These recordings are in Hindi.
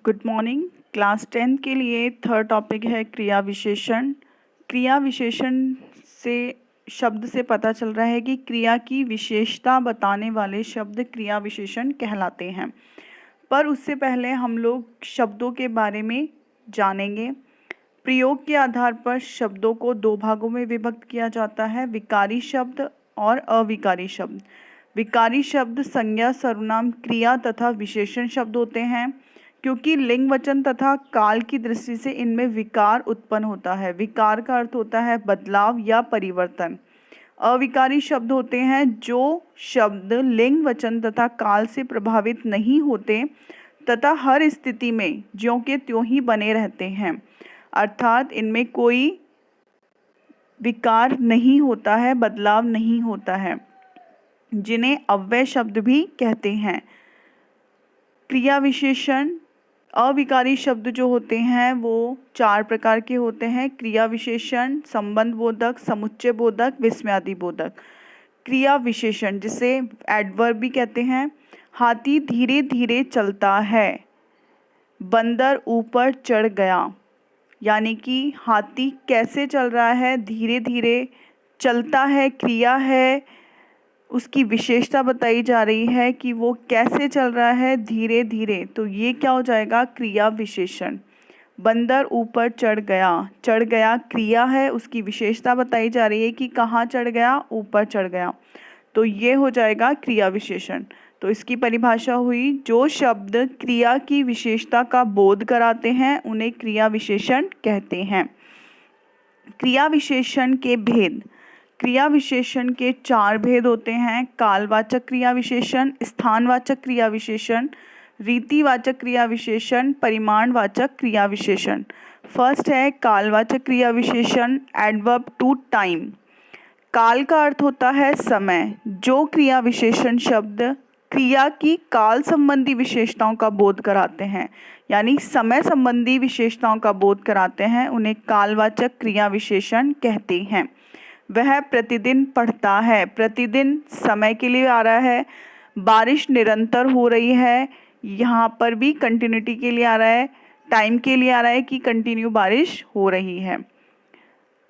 Good morning. क्लास 10 के लिए थर्ड टॉपिक है क्रिया विशेषण। क्रिया विशेषण से शब्द से पता चल रहा है कि क्रिया की विशेषता बताने वाले शब्द क्रिया विशेषण कहलाते हैं। पर उससे पहले हम लोग शब्दों के बारे में जानेंगे। प्रयोग के आधार पर शब्दों को दो भागों में विभक्त किया जाता है, विकारी शब्द और अविकारी शब्द। विकारी शब्द संज्ञा, सर्वनाम, क्रिया तथा विशेषण शब्द होते हैं, क्योंकि लिंग, वचन तथा काल की दृष्टि से इनमें विकार उत्पन्न होता है। विकार का अर्थ होता है बदलाव या परिवर्तन। अविकारी शब्द होते हैं जो शब्द लिंग, वचन तथा काल से प्रभावित नहीं होते तथा हर स्थिति में ज्यों के त्यों ही बने रहते हैं, अर्थात इनमें कोई विकार नहीं होता है, बदलाव नहीं होता है, जिन्हें अव्यय शब्द भी कहते हैं। क्रिया विशेषण अविकारी शब्द जो होते हैं वो चार प्रकार के होते हैं: क्रिया विशेषण, संबंध बोधक, समुच्चय बोधक, विस्मयादि बोधक। क्रिया विशेषण जिसे एडवर्ब भी कहते हैं। हाथी धीरे धीरे चलता है, बंदर ऊपर चढ़ गया। यानी कि हाथी कैसे चल रहा है, धीरे धीरे चलता है, क्रिया है, उसकी विशेषता बताई जा रही है कि वो कैसे चल रहा है, धीरे धीरे। तो ये क्या हो जाएगा, क्रिया विशेषण। बंदर ऊपर चढ़ गया क्रिया है, उसकी विशेषता बताई जा रही है कि कहाँ चढ़ गया, ऊपर चढ़ गया। तो ये हो जाएगा क्रिया विशेषण। तो इसकी परिभाषा हुई, जो शब्द क्रिया की विशेषता का बोध कराते हैं उन्हें क्रिया विशेषण कहते हैं। क्रिया विशेषण के भेद। क्रिया विशेषण के चार भेद होते हैं: कालवाचक क्रिया विशेषण, स्थानवाचक क्रिया विशेषण, रीतिवाचक क्रिया विशेषण, परिमाणवाचक क्रिया विशेषण। फर्स्ट है कालवाचक क्रिया विशेषण, एडवर्ब टू टाइम। काल का अर्थ होता है समय। जो क्रिया विशेषण शब्द क्रिया की काल संबंधी विशेषताओं का बोध कराते हैं, यानी समय संबंधी विशेषताओं का बोध कराते हैं, उन्हें कालवाचक क्रिया विशेषण कहते हैं। वह प्रतिदिन पढ़ता है, प्रतिदिन समय के लिए आ रहा है। बारिश निरंतर हो रही है, यहाँ पर भी कंटिन्यूटी के लिए आ रहा है, टाइम के लिए आ रहा है कि कंटिन्यू बारिश हो रही है।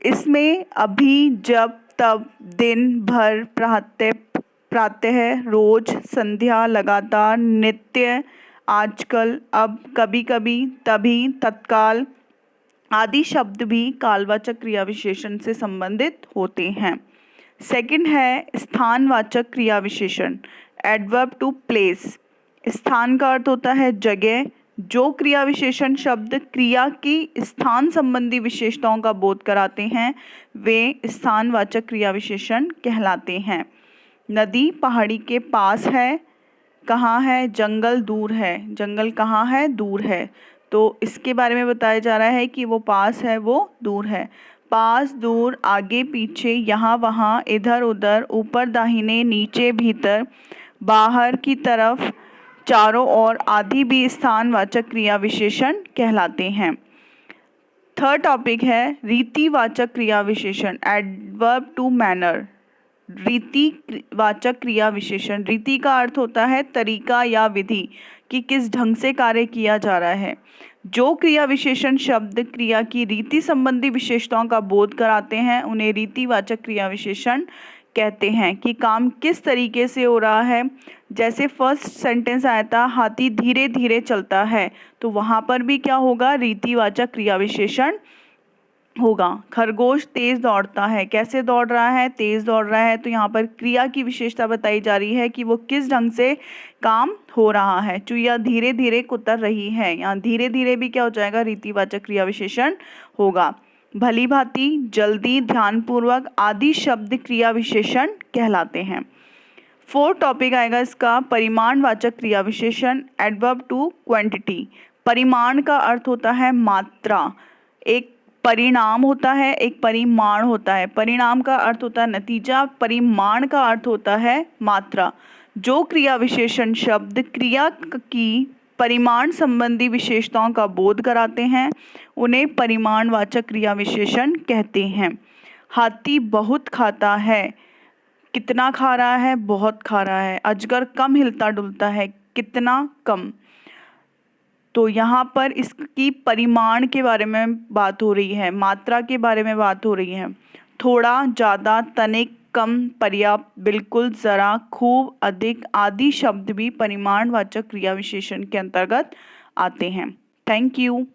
इसमें अभी, जब, तब, दिन भर, प्रातः, रोज, संध्या, लगातार, नित्य, आजकल, अब, कभी कभी, तभी, तत्काल आदि शब्द भी कालवाचक क्रिया विशेषण से संबंधित होते हैं। सेकंड है स्थानवाचक क्रिया विशेषण, एडवर्ब टू प्लेस। स्थान का अर्थ होता है जगह। जो क्रिया विशेषण शब्द क्रिया की स्थान संबंधी विशेषताओं का बोध कराते हैं वे स्थानवाचक क्रिया विशेषण कहलाते हैं। नदी पहाड़ी के पास है, कहाँ है, जंगल दूर है। जंगल कहाँ है, दूर है। तो इसके बारे में बताया जा रहा है कि वो पास है, वो दूर है। पास, दूर, आगे पीछे, यहाँ वहाँ, इधर उधर, ऊपर दाहिने, नीचे भीतर, बाहर की तरफ, चारों ओर आदि भी स्थानवाचक क्रिया विशेषण कहलाते हैं। थर्ड टॉपिक है रीतिवाचक क्रिया विशेषण, एडवर्ब टू मैनर। रीतिवाचक क्रिया विशेषण, रीति का अर्थ होता है तरीका या विधि, कि किस ढंग से कार्य किया जा रहा है। जो क्रिया विशेषण शब्द क्रिया की रीति संबंधी विशेषताओं का बोध कराते हैं उन्हें रीतिवाचक क्रिया विशेषण कहते हैं, कि काम किस तरीके से हो रहा है। जैसे फर्स्ट सेंटेंस आया था, हाथी धीरे धीरे चलता है, तो वहाँ पर भी क्या होगा, रीतिवाचक क्रिया विशेषण होगा। खरगोश तेज दौड़ता है, कैसे दौड़ रहा है, तेज दौड़ रहा है। तो यहाँ पर क्रिया की विशेषता बताई जा रही है कि वो किस ढंग से काम हो रहा है। चुईया धीरे धीरे कुतर रही है, यहाँ धीरे धीरे भी क्या हो जाएगा, रीतिवाचक क्रिया विशेषण होगा। भली भांति, जल्दी, ध्यानपूर्वक आदि शब्द क्रिया विशेषण कहलाते हैं। फोर्थ टॉपिक आएगा इसका परिमाणवाचक क्रिया विशेषण, एडवर्ब टू क्वांटिटी। परिमाण का अर्थ होता है मात्रा। एक परिणाम होता है, एक परिमाण होता है। परिणाम का अर्थ होता है नतीजा, परिमाण का अर्थ होता है मात्रा। जो क्रिया विशेषण शब्द क्रिया की परिमाण संबंधी विशेषताओं का बोध कराते हैं उन्हें परिमाणवाचक क्रिया विशेषण कहते हैं। हाथी बहुत खाता है, कितना खा रहा है, बहुत खा रहा है। अजगर कम हिलता डुलता है, कितना कम। तो यहाँ पर इसकी परिमाण के बारे में बात हो रही है, मात्रा के बारे में बात हो रही है। थोड़ा, ज़्यादा, तनिक, कम, पर्याप्त, बिल्कुल, ज़रा, खूब, अधिक आदि शब्द भी परिमाणवाचक क्रिया विशेषण के अंतर्गत आते हैं। Thank you.